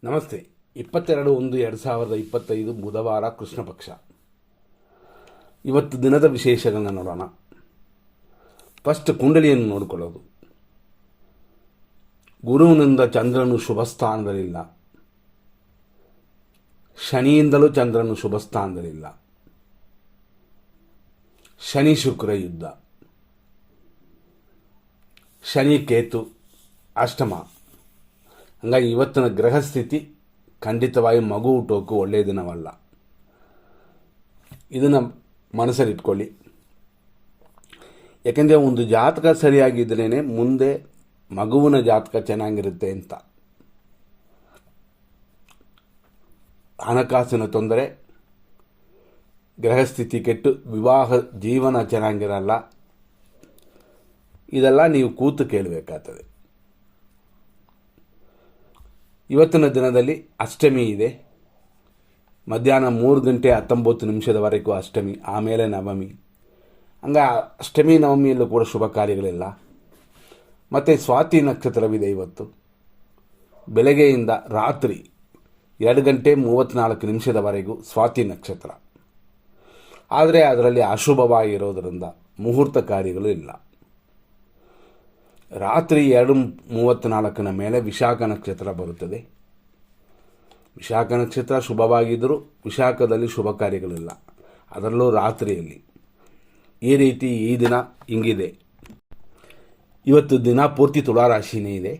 ನಮಸ್ತೆ. 22/1/2025 ಬುಧವಾರ, ಕೃಷ್ಣ ಪಕ್ಷ. ಇವತ್ತು ದಿನದ ವಿಶೇಷಗಳನ್ನ ನೋಡೋಣ. ಫಸ್ಟ್ ಕುಂಡಲಿಯನ್ನು ನೋಡಿಕೊಳ್ಳೋದು. ಗುರುವಿನಿಂದ ಚಂದ್ರನು ಶುಭ ಸ್ಥಾನದಲ್ಲಿಲ್ಲ, ಶನಿಯಿಂದಲೂ ಚಂದ್ರನು ಶುಭ ಸ್ಥಾನದಲ್ಲಿಲ್ಲ. ಶನಿ ಶುಕ್ರ ಯುದ್ಧ, ಶನಿ ಕೇತು ಅಷ್ಟಮ. ಹಂಗಾಗಿ ಇವತ್ತಿನ ಗ್ರಹ ಸ್ಥಿತಿ ಖಂಡಿತವಾಗಿ ಮಗು ಹುಟ್ಟೋಕ್ಕೂ ಒಳ್ಳೆಯ ದಿನವಲ್ಲ. ಇದನ್ನು ಮನಸ್ಸಲ್ಲಿ ಇಟ್ಕೊಳ್ಳಿ. ಯಾಕೆಂದರೆ ಒಂದು ಜಾತಕ ಸರಿಯಾಗಿದ್ರೇ ಮುಂದೆ ಮಗುವಿನ ಜಾತಕ ಚೆನ್ನಾಗಿರುತ್ತೆ ಅಂತ. ಹಣಕಾಸಿನ ತೊಂದರೆ, ಗ್ರಹಸ್ಥಿತಿ ಕೆಟ್ಟು ವಿವಾಹ ಜೀವನ ಚೆನ್ನಾಗಿರಲ್ಲ. ಇದೆಲ್ಲ ನೀವು ಕೂತು ಕೇಳಬೇಕಾಗ್ತದೆ. ಇವತ್ತಿನ ದಿನದಲ್ಲಿ ಅಷ್ಟಮಿ ಇದೆ. ಮಧ್ಯಾಹ್ನ 3:19 ಅಷ್ಟಮಿ, ಆಮೇಲೆ ನವಮಿ. ಅಷ್ಟಮಿ ನವಮಿಯಲ್ಲೂ ಕೂಡ ಶುಭ ಕಾರ್ಯಗಳಿಲ್ಲ. ಮತ್ತು ಸ್ವಾತಿ ನಕ್ಷತ್ರವಿದೆ ಇವತ್ತು. ಬೆಳಗ್ಗೆಯಿಂದ ರಾತ್ರಿ 2:34 ಸ್ವಾತಿ ನಕ್ಷತ್ರ. ಆದರೆ ಅದರಲ್ಲಿ ಅಶುಭವಾಗಿರೋದರಿಂದ ಮುಹೂರ್ತ ಕಾರ್ಯಗಳು ಇಲ್ಲ. ರಾತ್ರಿ 2:34 ಮೇಲೆ ವಿಶಾಖ ನಕ್ಷತ್ರ ಬರುತ್ತದೆ. ವಿಶಾಖ ನಕ್ಷತ್ರ ಶುಭವಾಗಿದ್ದರೂ ವಿಶಾಖದಲ್ಲಿ ಶುಭ ಕಾರ್ಯಗಳಿಲ್ಲ, ಅದರಲ್ಲೂ ರಾತ್ರಿಯಲ್ಲಿ. ಈ ರೀತಿ ಈ ದಿನ ಹಿಂಗಿದೆ. ಇವತ್ತು ದಿನ ಪೂರ್ತಿ ತುಲಾರಾಶಿನೇ ಇದೆ.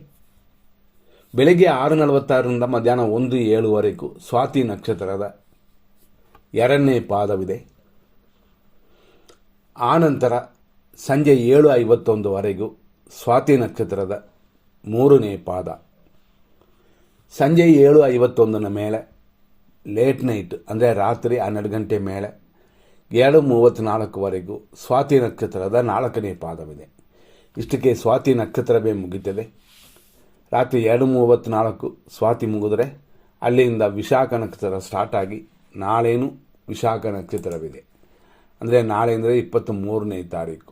ಬೆಳಗ್ಗೆ 6:46 ಮಧ್ಯಾಹ್ನ 1:07 ಸ್ವಾತಿ ನಕ್ಷತ್ರದ 2ನೇ ಪಾದವಿದೆ. ಆನಂತರ ಸಂಜೆ 7:51 ಸ್ವಾತಿ ನಕ್ಷತ್ರದ 3ನೇ ಪಾದ. ಸಂಜೆ 7:51 ಮೇಲೆ ಲೇಟ್ ನೈಟ್, ಅಂದರೆ ರಾತ್ರಿ 12 ಗಂಟೆ ಮೇಲೆ 7:34 ಸ್ವಾತಿ ನಕ್ಷತ್ರದ 4ನೇ ಪಾದವಿದೆ. ಇಷ್ಟಕ್ಕೆ ಸ್ವಾತಿ ನಕ್ಷತ್ರವೇ ಮುಗಿತದೆ. ರಾತ್ರಿ 2:34 ಸ್ವಾತಿ ಮುಗಿದ್ರೆ ಅಲ್ಲಿಂದ ವಿಶಾಖ ನಕ್ಷತ್ರ ಸ್ಟಾರ್ಟ್ ಆಗಿ ನಾಳೇನು ವಿಶಾಖ ನಕ್ಷತ್ರವಿದೆ. ಅಂದರೆ ನಾಳೆ ಅಂದರೆ 23ನೇ ತಾರೀಕು.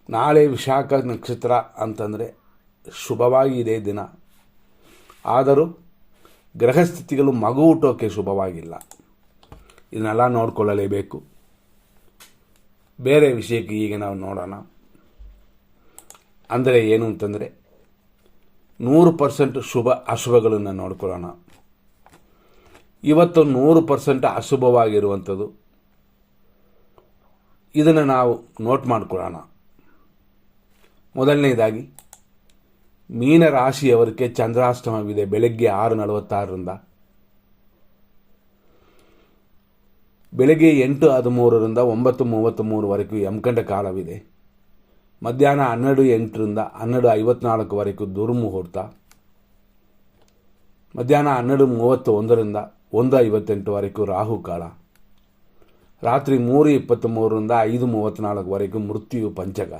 ನಾಳೆ ವಿಶಾಖ ನಕ್ಷತ್ರ ಅಂತಂದರೆ ಶುಭವಾಗಿದೆ ದಿನ. ಆದರೂ ಗ್ರಹಸ್ಥಿತಿಗಳು ಮಗು ಹುಟ್ಟೋಕ್ಕೆ ಶುಭವಾಗಿಲ್ಲ. ಇದನ್ನೆಲ್ಲ ನೋಡಿಕೊಳ್ಳಲೇಬೇಕು. ಬೇರೆ ವಿಷಯಕ್ಕೆ ಈಗ ನಾವು ನೋಡೋಣ. ಅಂದರೆ ಏನು ಅಂತಂದರೆ 100% ಶುಭ ಅಶುಭಗಳನ್ನು ನೋಡ್ಕೊಳ್ಳೋಣ. ಇವತ್ತು 100% ಅಶುಭವಾಗಿರುವಂಥದ್ದು. ಇದನ್ನು ನಾವು ನೋಟ್ ಮಾಡಿಕೊಳ್ಳೋಣ. ಮೊದಲನೇದಾಗಿ ಮೀನ ರಾಶಿಯವರಿಗೆ ಚಂದ್ರಾಷ್ಟಮವಿದೆ ಬೆಳಗ್ಗೆ 6:46 ಬೆಳಗ್ಗೆ 8:13 9:33 ಯಮಗಂಡ ಕಾಲವಿದೆ. ಮಧ್ಯಾಹ್ನ 12:08 12:54 ದುರ್ಮುಹೂರ್ತ. ಮಧ್ಯಾಹ್ನ 12:31 1:58 ರಾಹುಕಾಲ. ರಾತ್ರಿ 3:23 5:34 ಮೃತ್ಯು ಪಂಚಕ.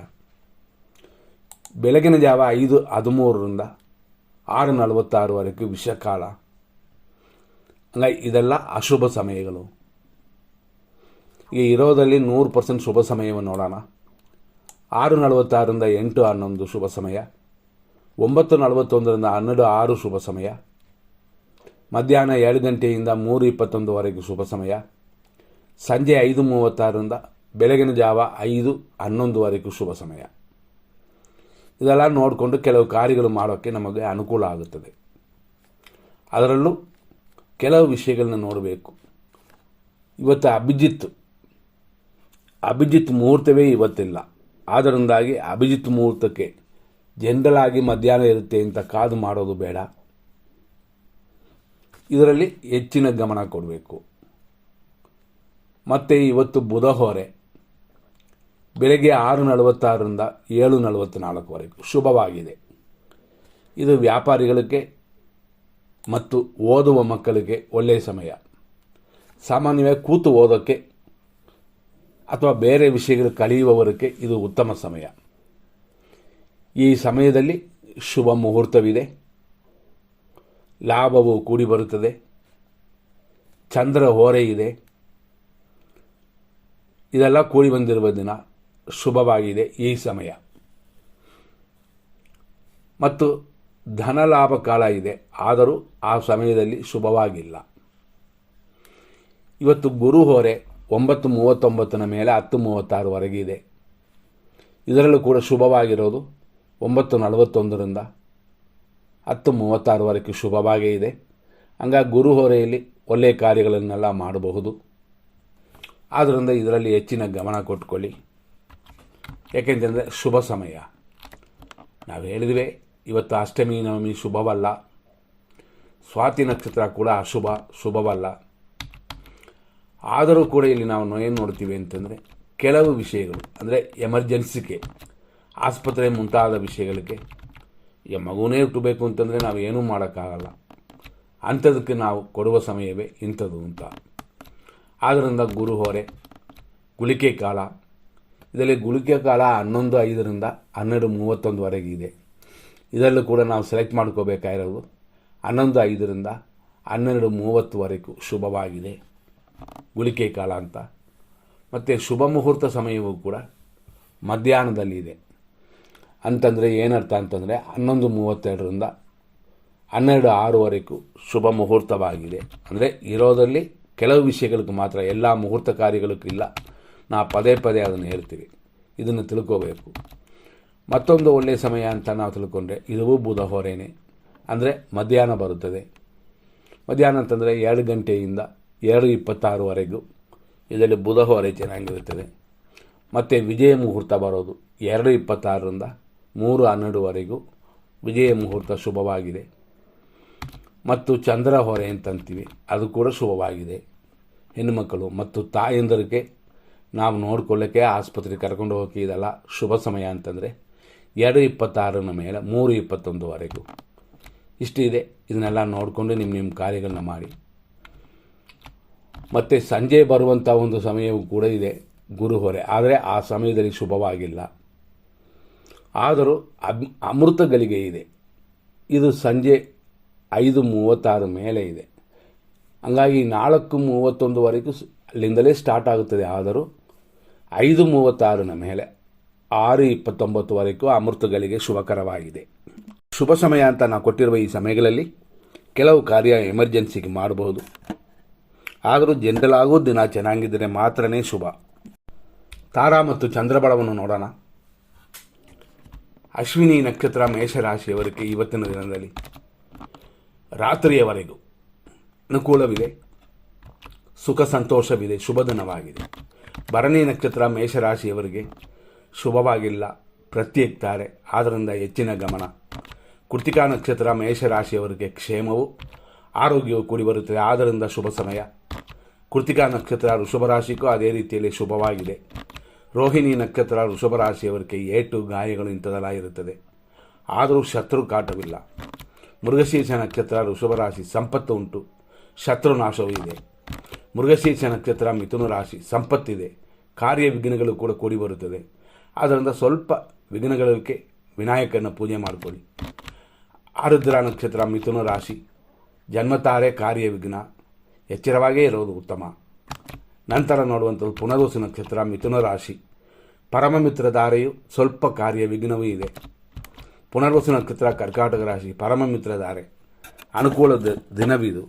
ಬೆಳಗಿನ ಜಾವ 5:13 6:46 ವಿಷಕಾಲ. ಇದೆಲ್ಲ ಅಶುಭ ಸಮಯಗಳು. ಈಗ ಇರೋದಲ್ಲಿ 100% ಶುಭ ಸಮಯವನ್ನು ನೋಡೋಣ. 6:46 8:11 ಶುಭ ಸಮಯ. 9:41 12:06 ಶುಭ ಸಮಯ. ಮಧ್ಯಾಹ್ನ 2 ಗಂಟೆಯಿಂದ 3:21 ಶುಭ ಸಮಯ. ಸಂಜೆ 5:36 ಬೆಳಗಿನ ಜಾವ 5:11 ಶುಭ ಸಮಯ. ಇದೆಲ್ಲ ನೋಡಿಕೊಂಡು ಕೆಲವು ಕಾರ್ಯಗಳು ಮಾಡೋಕ್ಕೆ ನಮಗೆ ಅನುಕೂಲ ಆಗುತ್ತದೆ. ಅದರಲ್ಲೂ ಕೆಲವು ವಿಷಯಗಳನ್ನ ನೋಡಬೇಕು. ಇವತ್ತು ಅಭಿಜಿತ್ ಮುಹೂರ್ತವೇ ಇವತ್ತಿಲ್ಲ. ಆದ್ದರಿಂದಾಗಿ ಅಭಿಜಿತ್ ಮುಹೂರ್ತಕ್ಕೆ ಜನರಲ್ ಆಗಿ ಮಧ್ಯಾಹ್ನ ಇರುತ್ತೆ ಅಂತ ಕಾದು ಮಾಡೋದು ಬೇಡ. ಇದರಲ್ಲಿ ಹೆಚ್ಚಿನ ಗಮನ ಕೊಡಬೇಕು. ಮತ್ತು ಇವತ್ತು ಬುಧ ಹೊರೆ ಬೆಳಗ್ಗೆ 6:46 7:44 ಶುಭವಾಗಿದೆ. ಇದು ವ್ಯಾಪಾರಿಗಳಿಗೆ ಮತ್ತು ಓದುವ ಮಕ್ಕಳಿಗೆ ಒಳ್ಳೆಯ ಸಮಯ. ಸಾಮಾನ್ಯವಾಗಿ ಕೂತು ಓದೋಕ್ಕೆ ಅಥವಾ ಬೇರೆ ವಿಷಯಗಳು ಕಲಿಯುವವರಿಗೆ ಇದು ಉತ್ತಮ ಸಮಯ. ಈ ಸಮಯದಲ್ಲಿ ಶುಭ ಮುಹೂರ್ತವಿದೆ. ಲಾಭವು ಕೂಡಿ ಬರುತ್ತದೆ. ಚಂದ್ರ ಹೋರೆ ಇದೆ. ಇದೆಲ್ಲ ಕೂಡಿ ಬಂದಿರುವ ದಿನ ಶುಭವಾಗಿದೆ ಈ ಸಮಯ. ಮತ್ತು ಧನಲಾಭ ಕಾಲ ಇದೆ, ಆದರೂ ಆ ಸಮಯದಲ್ಲಿ ಶುಭವಾಗಿಲ್ಲ. ಇವತ್ತು ಗುರು ಹೊರೆ 9:39 ಮೇಲೆ 10:36ವರೆಗೆ ಇದೆ. ಇದರಲ್ಲೂ ಕೂಡ ಶುಭವಾಗಿರೋದು 9:41ರಿಂದ 10:36ವರೆಗೆ ಶುಭವಾಗೇ ಇದೆ. ಹಂಗಾಗಿ ಗುರು ಹೊರೆಯಲ್ಲಿ ಒಳ್ಳೆಯ ಕಾರ್ಯಗಳನ್ನೆಲ್ಲ ಮಾಡಬಹುದು. ಆದ್ದರಿಂದ ಇದರಲ್ಲಿ ಹೆಚ್ಚಿನ ಗಮನ ಕೊಟ್ಕೊಳ್ಳಿ. ಯಾಕೆಂತಂದರೆ ಶುಭ ಸಮಯ. ನಾವು ಹೇಳಿದ್ವಿ ಇವತ್ತು ಅಷ್ಟಮಿ ನವಮಿ ಶುಭವಲ್ಲ, ಸ್ವಾತಿ ನಕ್ಷತ್ರ ಕೂಡ ಶುಭವಲ್ಲ. ಆದರೂ ಕೂಡ ಇಲ್ಲಿ ನಾವು ಏನು ನೋಡ್ತೀವಿ ಅಂತಂದರೆ ಕೆಲವು ವಿಷಯಗಳು, ಅಂದರೆ ಎಮರ್ಜೆನ್ಸಿಗೆ, ಆಸ್ಪತ್ರೆ ಮುಂತಾದ ವಿಷಯಗಳಿಗೆ, ಈಗ ಮಗುನೇ ಹುಟ್ಟಬೇಕು ಅಂತಂದರೆ ನಾವು ಏನೂ ಮಾಡೋಕ್ಕಾಗಲ್ಲ. ಅಂಥದಕ್ಕೆ ನಾವು ಕೊಡುವ ಸಮಯವೇ ಇಂಥದ್ದು ಅಂತ. ಆದ್ದರಿಂದ ಗುರು ಹೊರೆ, ಗುಳಿಕೆ ಕಾಲ, ಇದರಲ್ಲಿ ಗುಳಿಕೆ ಕಾಲ 11:05ರಿಂದ 12:31ವರೆಗೆ ಇದೆ. ಇದರಲ್ಲೂ ಕೂಡ ನಾವು ಸೆಲೆಕ್ಟ್ ಮಾಡ್ಕೋಬೇಕಾಗಿರೋದು 11:05ರಿಂದ 12:30ವರೆಗೂ ಶುಭವಾಗಿದೆ ಗುಳಿಕೆ ಕಾಲ ಅಂತ. ಮತ್ತು ಶುಭ ಮುಹೂರ್ತ ಸಮಯವೂ ಕೂಡ ಮಧ್ಯಾಹ್ನದಲ್ಲಿದೆ. ಅಂತಂದರೆ ಏನರ್ಥ ಅಂತಂದರೆ 11:32ರಿಂದ 12:06ವರೆಗೂ ಶುಭ ಮುಹೂರ್ತವಾಗಿದೆ. ಅಂದರೆ ಇರೋದರಲ್ಲಿ ಕೆಲವು ವಿಷಯಗಳಿಗೆ ಮಾತ್ರ, ಎಲ್ಲ ಮುಹೂರ್ತ ಕಾರ್ಯಗಳಿಗಿಲ್ಲ. ನಾವು ಪದೇ ಅದನ್ನು ಹೇಳ್ತೀವಿ, ಇದನ್ನು ತಿಳ್ಕೋಬೇಕು. ಮತ್ತೊಂದು ಒಳ್ಳೆಯ ಸಮಯ ಅಂತ ನಾವು ತಿಳ್ಕೊಂಡ್ರೆ ಇದು ಬುಧ ಹೊರೆನೇ, ಅಂದರೆ ಮಧ್ಯಾಹ್ನ ಬರುತ್ತದೆ. ಮಧ್ಯಾಹ್ನ ಅಂತಂದರೆ 2 ಗಂಟೆಯಿಂದ 2:26ವರೆಗೂ ಇದರಲ್ಲಿ ಬುಧ ಹೊರೆ ಚೆನ್ನಾಗಿರುತ್ತದೆ. ಮತ್ತು ವಿಜಯ ಮುಹೂರ್ತ ಬರೋದು 2:26ರಿಂದ 3:12ವರೆಗೂ ವಿಜಯ ಮುಹೂರ್ತ ಶುಭವಾಗಿದೆ. ಮತ್ತು ಚಂದ್ರ ಹೊರೆ ಅಂತಂತೀವಿ, ಅದು ಕೂಡ ಶುಭವಾಗಿದೆ. ಹೆಣ್ಣುಮಕ್ಕಳು ಮತ್ತು ತಾಯಂದರಿಗೆ ನಾವು ನೋಡ್ಕೊಳ್ಳೋಕ್ಕೆ ಆಸ್ಪತ್ರೆಗೆ ಕರ್ಕೊಂಡು ಹೋಗಿ ಇದೆಲ್ಲ ಶುಭ ಸಮಯ ಅಂತಂದರೆ 2:26 ಮೇಲೆ 3:21ವರೆಗೂ ಇಷ್ಟಿದೆ. ಇದನ್ನೆಲ್ಲ ನೋಡಿಕೊಂಡು ನಿಮ್ಮ ಕಾರ್ಯಗಳನ್ನ ಮಾಡಿ. ಮತ್ತು ಸಂಜೆ ಬರುವಂಥ ಒಂದು ಸಮಯವೂ ಕೂಡ ಇದೆ ಗುರು ಹೊರೆ, ಆದರೆ ಆ ಸಮಯದಲ್ಲಿ ಶುಭವಾಗಿಲ್ಲ. ಆದರೂ ಅಮೃತ ಗಳಿಗೆ ಇದೆ. ಇದು ಸಂಜೆ 5:36 ಮೇಲೆ ಇದೆ. ಹಂಗಾಗಿ 4:31ವರೆಗೂ ಅಲ್ಲಿಂದಲೇ ಸ್ಟಾರ್ಟ್ ಆಗುತ್ತದೆ. ಆದರೂ 5:36 ಮೇಲೆ 6:29ವರೆಗೂ ಅಮೃತಗಳಿಗೆ ಶುಭಕರವಾಗಿದೆ. ಶುಭ ಸಮಯ ಅಂತ ನಾವು ಕೊಟ್ಟಿರುವ ಈ ಸಮಯಗಳಲ್ಲಿ ಕೆಲವು ಕಾರ್ಯ ಎಮರ್ಜೆನ್ಸಿಗೆ ಮಾಡಬಹುದು. ಆದರೂ ಜನರಲ್ ಆಗೋ ದಿನ ಚೆನ್ನಾಗಿದ್ದರೆ ಮಾತ್ರನೇ ಶುಭ. ತಾರಾ ಮತ್ತು ಚಂದ್ರಬಲವನ್ನು ನೋಡೋಣ. ಅಶ್ವಿನಿ ನಕ್ಷತ್ರ ಮೇಷರಾಶಿಯವರಿಗೆ ಇವತ್ತಿನ ದಿನದಲ್ಲಿ ರಾತ್ರಿಯವರೆಗೂ ಅನುಕೂಲವಿದೆ, ಸುಖ ಸಂತೋಷವಿದೆ, ಶುಭ ದಿನವಾಗಿದೆ. ಭರಣಿ ನಕ್ಷತ್ರ ಮೇಷರಾಶಿಯವರಿಗೆ ಶುಭವಾಗಿಲ್ಲ, ಪ್ರತ್ಯೇಕ್ತಾರೆ, ಆದ್ದರಿಂದ ಹೆಚ್ಚಿನ ಗಮನ. ಕೃತಿಕಾ ನಕ್ಷತ್ರ ಮೇಷರಾಶಿಯವರಿಗೆ ಕ್ಷೇಮವು ಆರೋಗ್ಯವು ಕೂಡಿ ಬರುತ್ತದೆ, ಆದ್ದರಿಂದ ಶುಭ ಸಮಯ. ಕೃತಿಕಾ ನಕ್ಷತ್ರ ವೃಷಭರಾಶಿಗೂ ಅದೇ ರೀತಿಯಲ್ಲಿ ಶುಭವಾಗಿದೆ. ರೋಹಿಣಿ ನಕ್ಷತ್ರ ವೃಷಭರಾಶಿಯವರಿಗೆ ಏಟು ಗಾಯಗಳು ಇಂಥದೆಲ್ಲ ಇರುತ್ತದೆ, ಆದರೂ ಶತ್ರು ಕಾಟವಿಲ್ಲ. ಮೃಗಶೀರ್ಷ ನಕ್ಷತ್ರ ವೃಷಭರಾಶಿ ಸಂಪತ್ತು ಉಂಟು, ಶತ್ರುನಾಶವೂ ಇದೆ. ಮೃಗಶೀರ್ಷ ನಕ್ಷತ್ರ ಮಿಥುನ ರಾಶಿ ಸಂಪತ್ತಿದೆ, ಕಾರ್ಯ ವಿಘ್ನಗಳು ಕೂಡ ಕೂಡಿ ಬರುತ್ತದೆ. ಆದ್ದರಿಂದ ಸ್ವಲ್ಪ ವಿಘ್ನಗಳಿಗೆ ವಿನಾಯಕನ ಪೂಜೆ ಮಾಡಿಕೊಳ್ಳಿ. ಆರುದ್ರ ನಕ್ಷತ್ರ ಮಿಥುನ ರಾಶಿ ಜನ್ಮತಾರೆ ಕಾರ್ಯ ವಿಘ್ನ, ಎಚ್ಚರವಾಗೇ ಇರೋದು ಉತ್ತಮ. ನಂತರ ನೋಡುವಂಥದ್ದು ಪುನರ್ವಸು ನಕ್ಷತ್ರ ಮಿಥುನ ರಾಶಿ ಪರಮಮಿತ್ರ ಧಾರೆಯು ಸ್ವಲ್ಪ ಕಾರ್ಯ ವಿಘ್ನವೂ ಇದೆ. ಪುನರ್ವಸು ನಕ್ಷತ್ರ ಕರ್ಕಾಟಕ ರಾಶಿ ಪರಮಮಿತ್ರ ಧಾರೆ ಅನುಕೂಲ ದಿನವಿದು.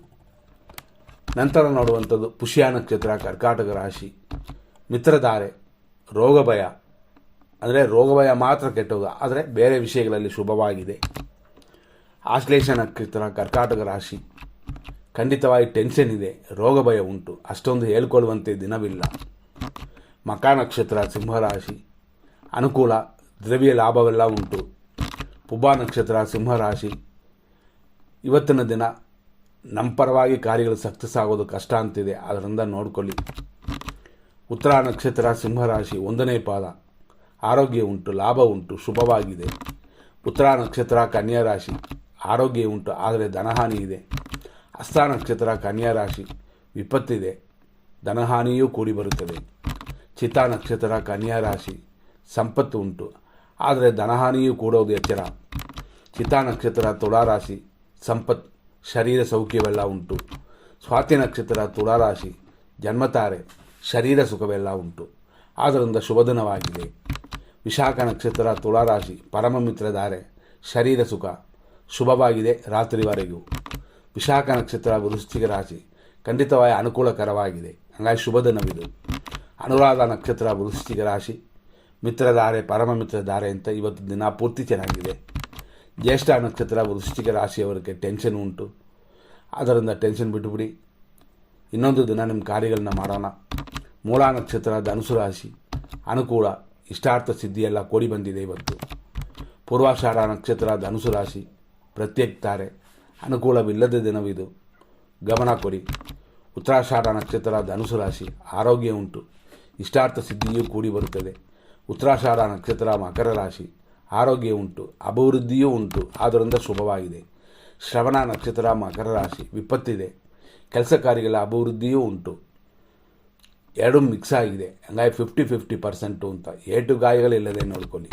ನಂತರ ನೋಡುವಂಥದ್ದು ಪುಷ್ಯ ನಕ್ಷತ್ರ ಕರ್ಕಾಟಕ ರಾಶಿ ಮಿತ್ರಧಾರೆ ರೋಗ ಭಯ, ಅಂದರೆ ರೋಗ ಭಯ ಮಾತ್ರ ಕೆಟ್ಟದು, ಆದರೆ ಬೇರೆ ವಿಷಯಗಳಲ್ಲಿ ಶುಭವಾಗಿದೆ. ಆಶ್ಲೇಷ ನಕ್ಷತ್ರ ಕರ್ಕಾಟಕ ರಾಶಿ ಖಂಡಿತವಾಗಿ ಟೆನ್ಷನ್ ಇದೆ, ರೋಗ ಭಯ ಉಂಟು, ಅಷ್ಟೊಂದು ಹೇಳ್ಕೊಳ್ಳುವಂತೆ ದಿನವಿಲ್ಲ. ಮಕಾ ನಕ್ಷತ್ರ ಸಿಂಹರಾಶಿ ಅನುಕೂಲ, ದ್ರವ್ಯ ಲಾಭವೆಲ್ಲ ಉಂಟು. ಪುಬ್ಬ ನಕ್ಷತ್ರ ಸಿಂಹರಾಶಿ ಇವತ್ತಿನ ದಿನ ನಮ್ಮ ಪರವಾಗಿ ಕಾರ್ಯಗಳು ಸಕ್ಸಸ್ ಆಗೋದು ಕಷ್ಟ ಅಂತಿದೆ, ಅದರಿಂದ ನೋಡ್ಕೊಳ್ಳಿ. ಉತ್ತರ ನಕ್ಷತ್ರ ಸಿಂಹರಾಶಿ 1ನೇ ಪಾದ ಆರೋಗ್ಯ ಉಂಟು, ಲಾಭ ಉಂಟು, ಶುಭವಾಗಿದೆ. ಉತ್ತರ ನಕ್ಷತ್ರ ಕನ್ಯಾ ರಾಶಿ ಆರೋಗ್ಯ ಉಂಟು, ಆದರೆ ಧನಹಾನಿ ಇದೆ. ಹಸ್ತ ನಕ್ಷತ್ರ ಕನ್ಯಾ ರಾಶಿ ವಿಪತ್ತಿದೆ, ಧನಹಾನಿಯೂ ಕೂಡಿ ಬರುತ್ತದೆ. ಚಿತ್ತಾ ನಕ್ಷತ್ರ ಕನ್ಯಾ ರಾಶಿ ಸಂಪತ್ತು ಉಂಟು, ಆದರೆ ಧನಹಾನಿಯೂ ಕೂಡೋದು ಎಚ್ಚರ. ಚಿತ್ತಾ ನಕ್ಷತ್ರ ತುಳಾರಾಶಿ ಸಂಪತ್, ಶರೀರ ಸೌಖ್ಯವೆಲ್ಲ ಉಂಟು. ಸ್ವಾತಿ ನಕ್ಷತ್ರ ತುಳಾರಾಶಿ ಜನ್ಮತಾರೆ, ಶರೀರ ಸುಖವೆಲ್ಲ ಉಂಟು, ಆದ್ದರಿಂದ ಶುಭ ದಿನವಾಗಿದೆ. ವಿಶಾಖ ನಕ್ಷತ್ರ ತುಳಾರಾಶಿ ಪರಮಮಿತ್ರಧಾರೆ, ಶರೀರ ಸುಖ, ಶುಭವಾಗಿದೆ ರಾತ್ರಿವರೆಗೂ. ವಿಶಾಖ ನಕ್ಷತ್ರ ವೃಶ್ಚಿಕ ರಾಶಿ ಖಂಡಿತವಾಗಿ ಅನುಕೂಲಕರವಾಗಿದೆ, ಹಾಗಾಗಿ ಶುಭ ದಿನವಿದು. ಅನುರಾಧ ನಕ್ಷತ್ರ ವೃಶ್ಚಿಕ ರಾಶಿ ಮಿತ್ರಧಾರೆ ಪರಮ ಮಿತ್ರಧಾರೆ ಅಂತ ಇವತ್ತು ದಿನ ಪೂರ್ತಿ ಚೆನ್ನಾಗಿದೆ. ಜ್ಯೇಷ್ಠ ನಕ್ಷತ್ರ ವೃಶ್ಚಿಕ ರಾಶಿಯವರಿಗೆ ಟೆನ್ಷನ್ ಉಂಟು, ಆದ್ದರಿಂದ ಟೆನ್ಷನ್ ಬಿಟ್ಟುಬಿಡಿ. ಇನ್ನೊಂದು ದಿನ ನಿಮ್ಮ ಕಾರ್ಯಗಳನ್ನ ಮಾಡೋಣ. ಮೂಲ ನಕ್ಷತ್ರ ಧನುಸು ರಾಶಿ ಅನುಕೂಲ, ಇಷ್ಟಾರ್ಥ ಸಿದ್ಧಿಯೆಲ್ಲ ಕೂಡಿ ಬಂದಿದೆ ಇವತ್ತು. ಪೂರ್ವಾಷಾಢ ನಕ್ಷತ್ರ ಧನುಸು ರಾಶಿ ಪ್ರತ್ಯೇಕ ತಾರೆ, ಅನುಕೂಲವಿಲ್ಲದ ದಿನವಿದು, ಗಮನ ಕೊಡಿ. ಉತ್ತರಾಷಾಢ ನಕ್ಷತ್ರ ಧನುಸು ರಾಶಿ ಆರೋಗ್ಯ ಉಂಟು, ಇಷ್ಟಾರ್ಥ ಸಿದ್ಧಿಯೂ ಕೂಡಿ ಬರುತ್ತದೆ. ಉತ್ತರಾಷಾಢ ನಕ್ಷತ್ರ ಮಕರ ರಾಶಿ ಆರೋಗ್ಯ ಉಂಟು, ಅಭಿವೃದ್ಧಿಯೂ ಉಂಟು, ಆದ್ದರಿಂದ ಶುಭವಾಗಿದೆ. ಶ್ರವಣ ನಕ್ಷತ್ರ ಮಕರ ರಾಶಿ ವಿಪತ್ತಿದೆ, ಕೆಲಸ ಕಾರ್ಯಗಳ ಅಭಿವೃದ್ಧಿಯೂ ಉಂಟು, ಎರಡೂ ಮಿಕ್ಸ್ ಆಗಿದೆ, ಹಂಗಾಗಿ 50-50% ಅಂತ. ಏಟು ಗಾಯಗಳಿಲ್ಲದೆ ನೋಡ್ಕೊಳ್ಳಿ.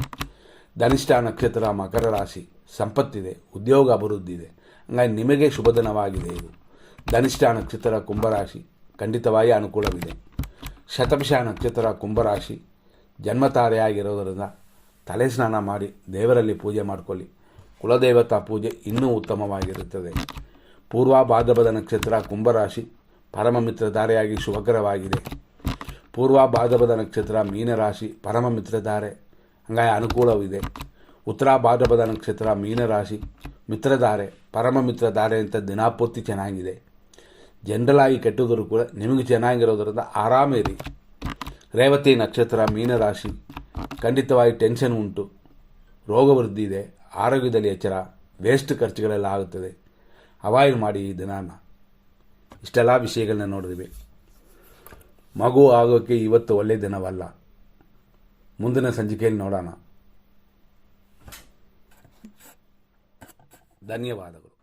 ಧನಿಷ್ಠ ನಕ್ಷತ್ರ ಮಕರ ರಾಶಿ ಸಂಪತ್ತಿದೆ, ಉದ್ಯೋಗ ಅಭಿವೃದ್ಧಿ ಇದೆ, ಹಂಗಾಗಿ ನಿಮಗೆ ಶುಭ ದಿನವಾಗಿದೆ ಇದು. ಧನಿಷ್ಠ ನಕ್ಷತ್ರ ಕುಂಭರಾಶಿ ಖಂಡಿತವಾಗಿ ಅನುಕೂಲವಿದೆ. ಶತಭಿಷ ನಕ್ಷತ್ರ ಕುಂಭರಾಶಿ ಜನ್ಮತಾರೆಯಾಗಿರೋದರಿಂದ ತಲೆ ಸ್ನಾನ ಮಾಡಿ ದೇವರಲ್ಲಿ ಪೂಜೆ ಮಾಡಿಕೊಳ್ಳಿ. ಕುಲದೇವತಾ ಪೂಜೆ ಇನ್ನೂ ಉತ್ತಮವಾಗಿರುತ್ತದೆ. ಪೂರ್ವ ಭಾದ್ರಪದ ನಕ್ಷತ್ರ ಕುಂಭರಾಶಿ ಪರಮ ಮಿತ್ರಧಾರೆಯಾಗಿ ಶುಭಕರವಾಗಿದೆ. ಪೂರ್ವ ಭಾದ್ರಪದ ನಕ್ಷತ್ರ ಮೀನರಾಶಿ ಪರಮ ಮಿತ್ರಧಾರೆ, ಹಂಗಾಗಿ ಅನುಕೂಲವಿದೆ. ಉತ್ತರ ಭಾದ್ರಪದ ನಕ್ಷತ್ರ ಮೀನರಾಶಿ ಮಿತ್ರಧಾರೆ ಪರಮ ಮಿತ್ರಧಾರೆ ಅಂತ ದಿನಾಪೂರ್ತಿ ಚೆನ್ನಾಗಿದೆ. ಜನರಲಾಗಿ ಕೆಟ್ಟುದರೂ ಕೂಡ ನಿಮಗೆ ಚೆನ್ನಾಗಿರೋದರಿಂದ ಆರಾಮಿರಿ. ರೇವತಿ ನಕ್ಷತ್ರ ಮೀನರಾಶಿ ಖಂಡಿತವಾಗಿ ಟೆನ್ಷನ್ ಉಂಟು, ರೋಗ ವೃದ್ಧಿ ಇದೆ, ಆರೋಗ್ಯದಲ್ಲಿ ಎಚ್ಚರ, ವೇಸ್ಟ್ ಖರ್ಚುಗಳೆಲ್ಲ ಆಗುತ್ತದೆ, ಅವಾಯ್ಡ್ ಮಾಡಿ ಈ ದಿನಾನ. ಇಷ್ಟೆಲ್ಲ ವಿಷಯಗಳನ್ನ ನೋಡಿದ್ವಿ. ಮಗು ಆಗೋಕ್ಕೆ ಇವತ್ತು ಒಳ್ಳೆಯ ದಿನವಲ್ಲ, ಮುಂದಿನ ಸಂಚಿಕೆಯಲ್ಲಿ ನೋಡೋಣ. ಧನ್ಯವಾದಗಳು.